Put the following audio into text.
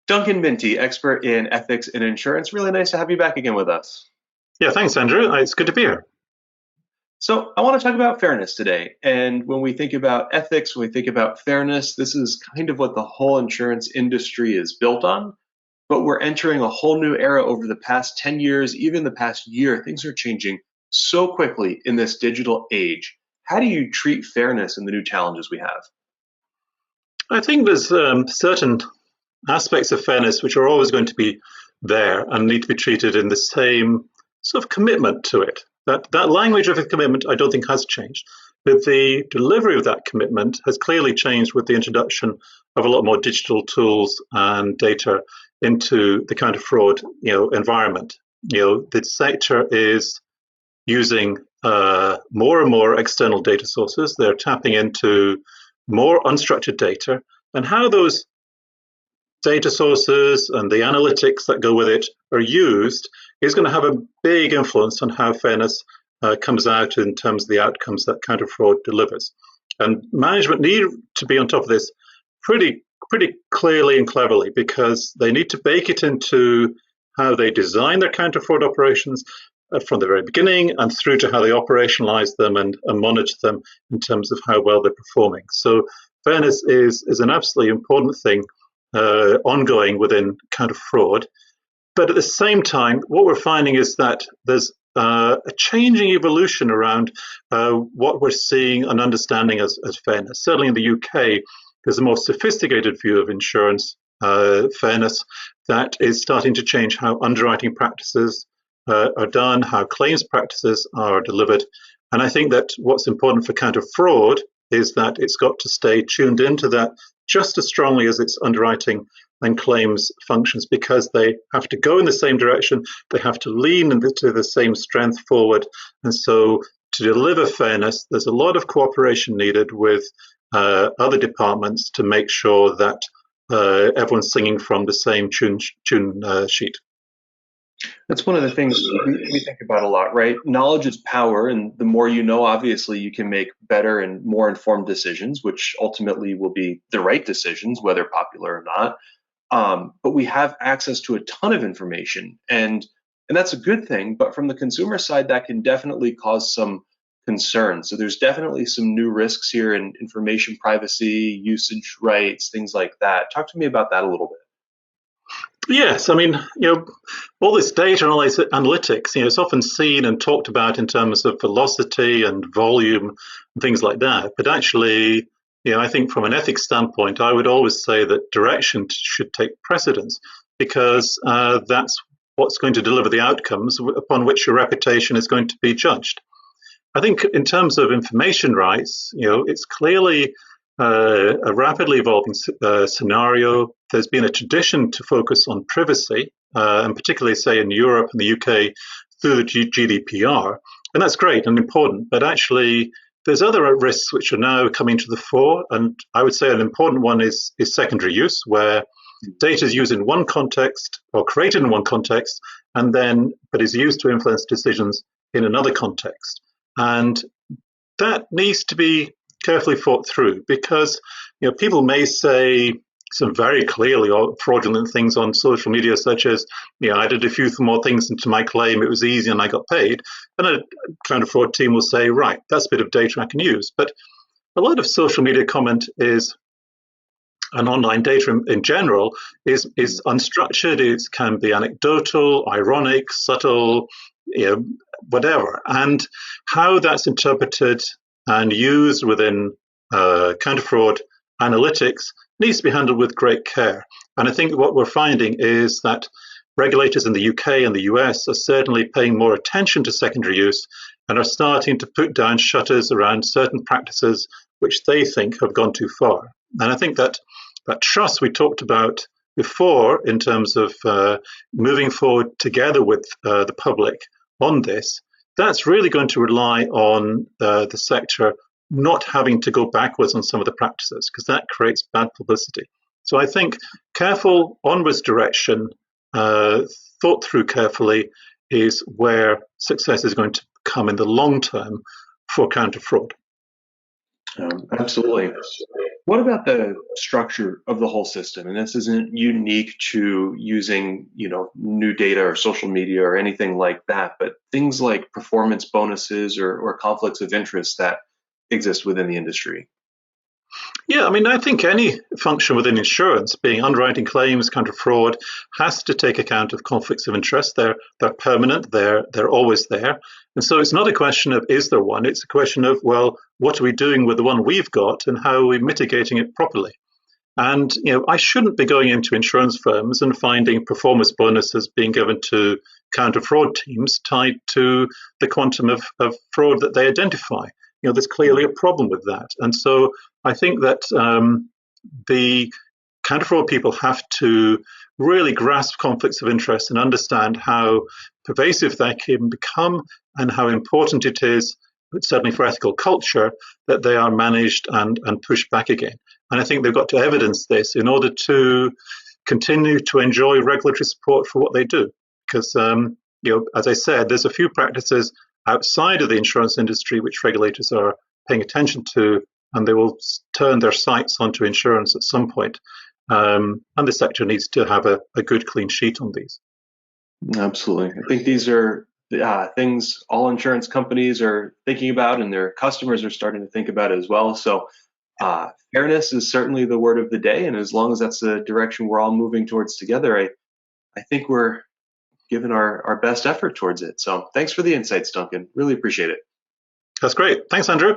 Duncan Minty, expert in ethics and insurance. Really nice to have you back again with us. Yeah, thanks, Andrew. It's good to be here. So, I want to talk about fairness today. And when we think about ethics, when we think about fairness, this is kind of what the whole insurance industry is built on. But we're entering a whole new era over the past 10 years, even the past year. Things are changing so quickly in this digital age. How do you treat fairness in the new challenges we have? I think there's certain aspects of fairness which are always going to be there and need to be treated in the same sort of commitment to it. That language of a commitment, I don't think has changed. But the delivery of that commitment has clearly changed with the introduction of a lot more digital tools and data into the counter fraud, environment. The sector is using more and more external data sources. They're tapping into more unstructured data, and how those data sources and the analytics that go with it are used is going to have a big influence on how fairness comes out in terms of the outcomes that counter fraud delivers. And management need to be on top of this pretty clearly and cleverly, because they need to bake it into how they design their counter fraud operations from the very beginning and through to how they operationalize them and monitor them in terms of how well they're performing. So fairness is an absolutely important thing ongoing within counter fraud. But at the same time, what we're finding is that there's a changing evolution around what we're seeing and understanding as fairness. Certainly in the UK, there's a more sophisticated view of insurance fairness that is starting to change how underwriting practices are done, how claims practices are delivered. And I think that what's important for counter fraud is that it's got to stay tuned into that just as strongly as its underwriting and claims functions, because they have to go in the same direction, they have to lean into the same strength forward. And so to deliver fairness, there's a lot of cooperation needed with other departments to make sure that everyone's singing from the same tune sheet. That's one of the things we think about a lot, right? Knowledge is power, and the more you know, obviously, you can make better and more informed decisions, which ultimately will be the right decisions, whether popular or not. But we have access to a ton of information, and that's a good thing. But from the consumer side, that can definitely cause some concern. So there's definitely some new risks here in information privacy, usage rights, things like that. Talk to me about that a little bit. Yes, I mean, all this data and all this analytics, it's often seen and talked about in terms of velocity and volume and things like that. But actually, I think from an ethics standpoint, I would always say that direction should take precedence, because that's what's going to deliver the outcomes upon which your reputation is going to be judged. I think in terms of information rights, it's clearly a rapidly evolving scenario. There's been a tradition to focus on privacy, and particularly, say, in Europe and the UK through the GDPR, and that's great and important. But actually, there's other risks which are now coming to the fore, and I would say an important one is secondary use, where data is used in one context or created in one context, and then but is used to influence decisions in another context, and that needs to be carefully thought through, because people may say some very clearly fraudulent things on social media, such as I did a few more things into my claim, it was easy and I got paid, and a counter fraud team will say, right, that's a bit of data I can use. But a lot of social media comment is, and online data in general, is unstructured. It can be anecdotal, ironic, subtle, whatever, and how that's interpreted and used within counter fraud analytics needs to be handled with great care. And I think what we're finding is that regulators in the UK and the US are certainly paying more attention to secondary use and are starting to put down shutters around certain practices which they think have gone too far. And I think that trust we talked about before in terms of moving forward together with the public on this, that's really going to rely on the sector not having to go backwards on some of the practices, because that creates bad publicity. So I think careful onwards direction, thought through carefully, is where success is going to come in the long term for counter fraud. Absolutely. What about the structure of the whole system? And this isn't unique to using, new data or social media or anything like that, but things like performance bonuses or conflicts of interest that exist within the industry. Yeah, I mean, I think any function within insurance, being underwriting claims, counter fraud, has to take account of conflicts of interest. They're permanent. They're always there, and so it's not a question of is there one. It's a question of, well, what are we doing with the one we've got, and how are we mitigating it properly? And I shouldn't be going into insurance firms and finding performance bonuses being given to counter fraud teams tied to the quantum of fraud that they identify. There's clearly a problem with that, and so I think that the counter fraud people have to really grasp conflicts of interest and understand how pervasive they can become and how important it is, certainly for ethical culture, that they are managed and pushed back again. And I think they've got to evidence this in order to continue to enjoy regulatory support for what they do. Because, as I said, there's a few practices outside of the insurance industry which regulators are paying attention to, and they will turn their sights onto insurance at some point. And the sector needs to have a good clean sheet on these. Absolutely. I think these are things all insurance companies are thinking about and their customers are starting to think about as well. So fairness is certainly the word of the day. And as long as that's the direction we're all moving towards together, I think we're giving our best effort towards it. So thanks for the insights, Duncan. Really appreciate it. That's great. Thanks, Andrew.